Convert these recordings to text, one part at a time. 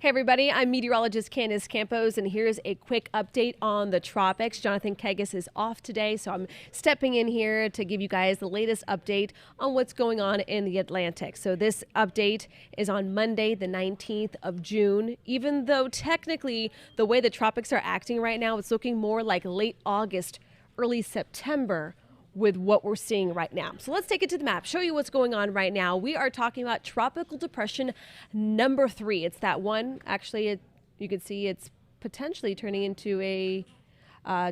Hey everybody, I'm meteorologist Candace Campos, and here's a quick update on the tropics. Jonathan Kegas is off today, so I'm stepping in here to give you guys the latest update on what's going on in the Atlantic. So this update is on Monday, the 19th of June. Even though technically the way the tropics are acting right now, it's looking more like late August, early September with what we're seeing right now. So let's take it to the map, show you what's going on right now. We are talking about tropical depression number 3. It's that one, actually, you can see it's potentially turning into a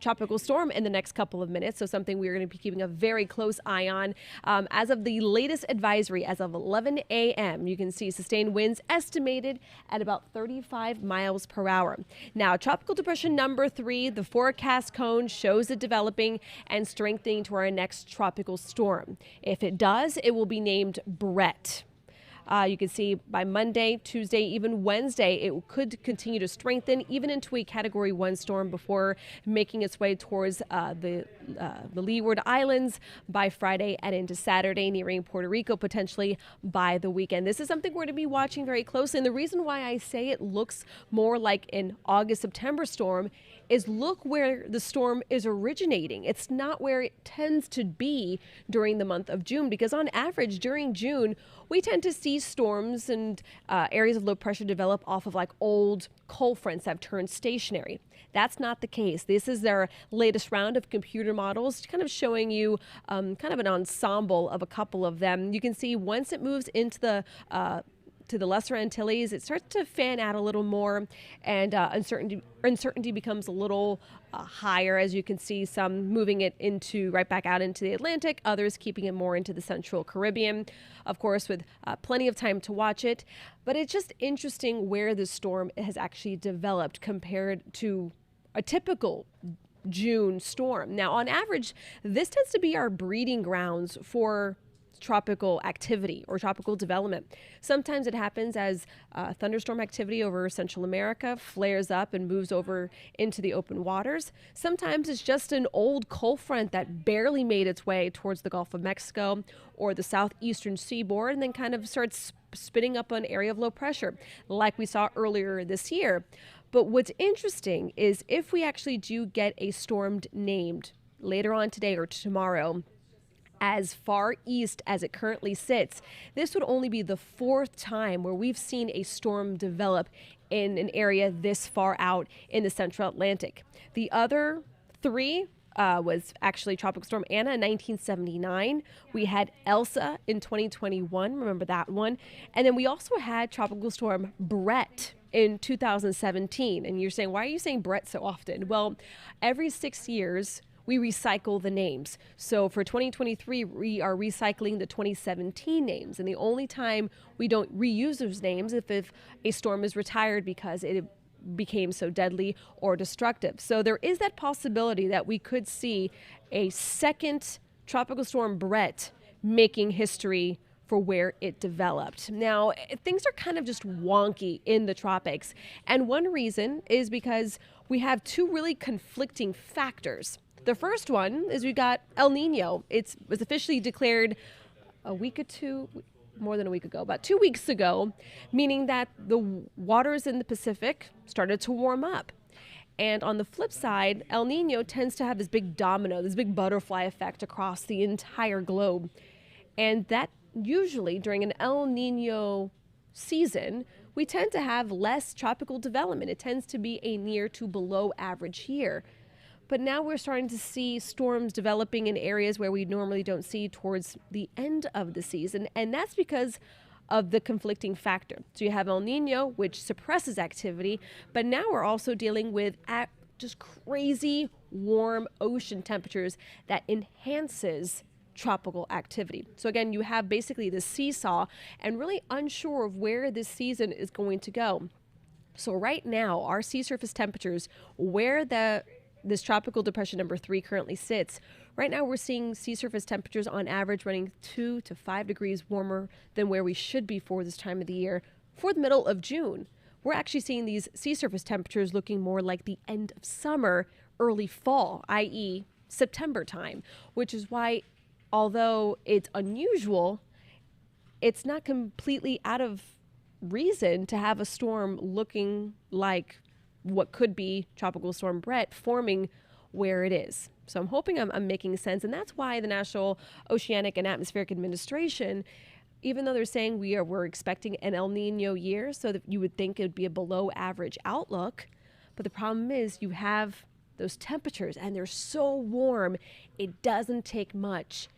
tropical storm in the next couple of minutes. So something we're going to be keeping a very close eye on. As of the latest advisory, as of 11 a.m., you can see sustained winds estimated at about 35 miles per hour. Now, tropical depression number 3, the forecast cone shows it developing and strengthening to our next tropical storm. If it does, it will be named Brett. You can see by Monday, Tuesday, even Wednesday, it could continue to strengthen even into a Category 1 storm before making its way towards the Leeward Islands by Friday and into Saturday, nearing Puerto Rico potentially by the weekend. This is something we're going to be watching very closely. And the reason why I say it looks more like an August-September storm is look where the storm is originating. It's not where it tends to be during the month of June, because on average during June, we tend to see storms and areas of low pressure develop off of like old cold fronts that have turned stationary. That's not the case. This is their latest round of computer models, kind of showing you kind of an ensemble of a couple of them. You can see once it moves into the to the Lesser Antilles, it starts to fan out a little more, and uncertainty becomes a little higher, as you can see, some moving it into right back out into the Atlantic, others keeping it more into the Central Caribbean, of course, with plenty of time to watch it. But it's just interesting where the storm has actually developed compared to a typical June storm. Now, on average, this tends to be our breeding grounds for tropical activity or tropical development. Sometimes it happens as thunderstorm activity over Central America flares up and moves over into the open waters. Sometimes it's just an old cold front that barely made its way towards the Gulf of Mexico or the southeastern seaboard and then kind of starts spinning up an area of low pressure like we saw earlier this year. But what's interesting is if we actually do get a storm named later on today or tomorrow, as far east as it currently sits, this would only be the 4th time where we've seen a storm develop in an area this far out in the Central Atlantic. The other 3 was actually Tropical Storm Anna in 1979. We had Elsa in 2021. Remember that one? And then we also had Tropical Storm Brett in 2017. And you're saying, why are you saying Brett so often? Well, every 6 years, we recycle the names. So for 2023, we are recycling the 2017 names. And the only time we don't reuse those names if a storm is retired because it became so deadly or destructive. So there is that possibility that we could see a second Tropical Storm Brett making history for where it developed. Now, things are kind of just wonky in the tropics. And one reason is because we have 2 really conflicting factors. The first one is we got El Nino. It was officially declared more than a week ago, about 2 weeks ago, meaning that the waters in the Pacific started to warm up. And on the flip side, El Nino tends to have this big domino, this big butterfly effect across the entire globe. And that usually during an El Nino season, we tend to have less tropical development. It tends to be a near to below average year. But now we're starting to see storms developing in areas where we normally don't see towards the end of the season. And that's because of the conflicting factor. So you have El Nino, which suppresses activity, but now we're also dealing with just crazy warm ocean temperatures that enhances tropical activity. So again, you have basically the seesaw and really unsure of where this season is going to go. So right now, our sea surface temperatures, where this tropical depression number 3 currently sits, right now we're seeing sea surface temperatures on average running 2 to 5 degrees warmer than where we should be for this time of the year. For the middle of June, we're actually seeing these sea surface temperatures looking more like the end of summer, early fall, i.e. September time, which is why, although it's unusual, it's not completely out of reason to have a storm looking like what could be Tropical Storm Brett forming where it is. So I'm hoping I'm making sense. And that's why the National Oceanic and Atmospheric Administration, even though they're saying we're expecting an El Nino year, so that you would think it would be a below average outlook. But the problem is you have those temperatures and they're so warm, it doesn't take much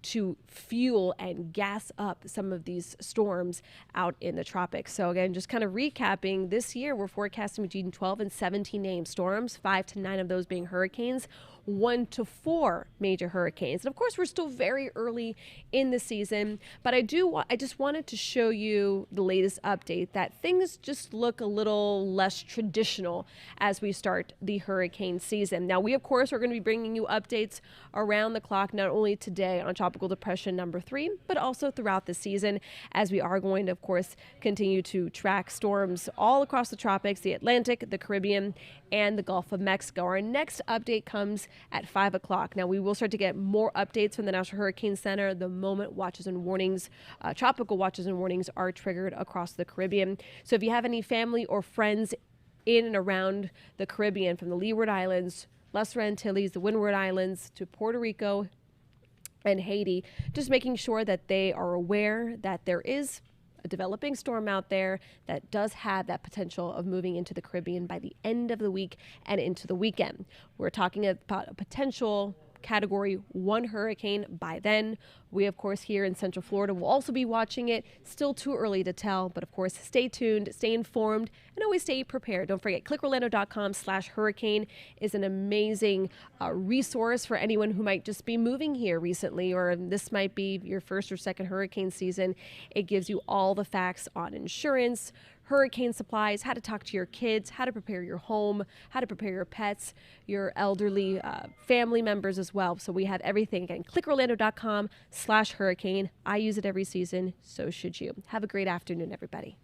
to fuel and gas up some of these storms out in the tropics. So again, just kind of recapping, this year we're forecasting between 12 and 17 named storms, 5 to 9 of those being hurricanes, 1 to 4 major hurricanes. And of course, we're still very early in the season, but I just wanted to show you the latest update that things just look a little less traditional as we start the hurricane season. Now, we of course are going to be bringing you updates around the clock, not only today on Tropical Depression number 3, but also throughout the season, as we are going to, of course, continue to track storms all across the tropics, the Atlantic, the Caribbean, and the Gulf of Mexico. Our next update comes at 5 o'clock. Now, we will start to get more updates from the National Hurricane Center the moment watches and warnings, tropical watches and warnings are triggered across the Caribbean. So if you have any family or friends in and around the Caribbean, from the Leeward Islands, Lesser Antilles, the Windward Islands, to Puerto Rico and Haiti, just making sure that they are aware that there is a developing storm out there that does have that potential of moving into the Caribbean by the end of the week and into the weekend. We're talking about a potential Category 1 hurricane by then. We, of course, here in Central Florida will also be watching it. Still too early to tell, but of course, stay tuned, stay informed, and always stay prepared. Don't forget, clickorlando.com/hurricane is an amazing resource for anyone who might just be moving here recently, or this might be your first or second hurricane season. It gives you all the facts on insurance, hurricane supplies, how to talk to your kids, how to prepare your home, how to prepare your pets, your elderly family members as well. So we have everything. Again, clickorlando.com/hurricane. I use it every season, so should you. Have a great afternoon, everybody.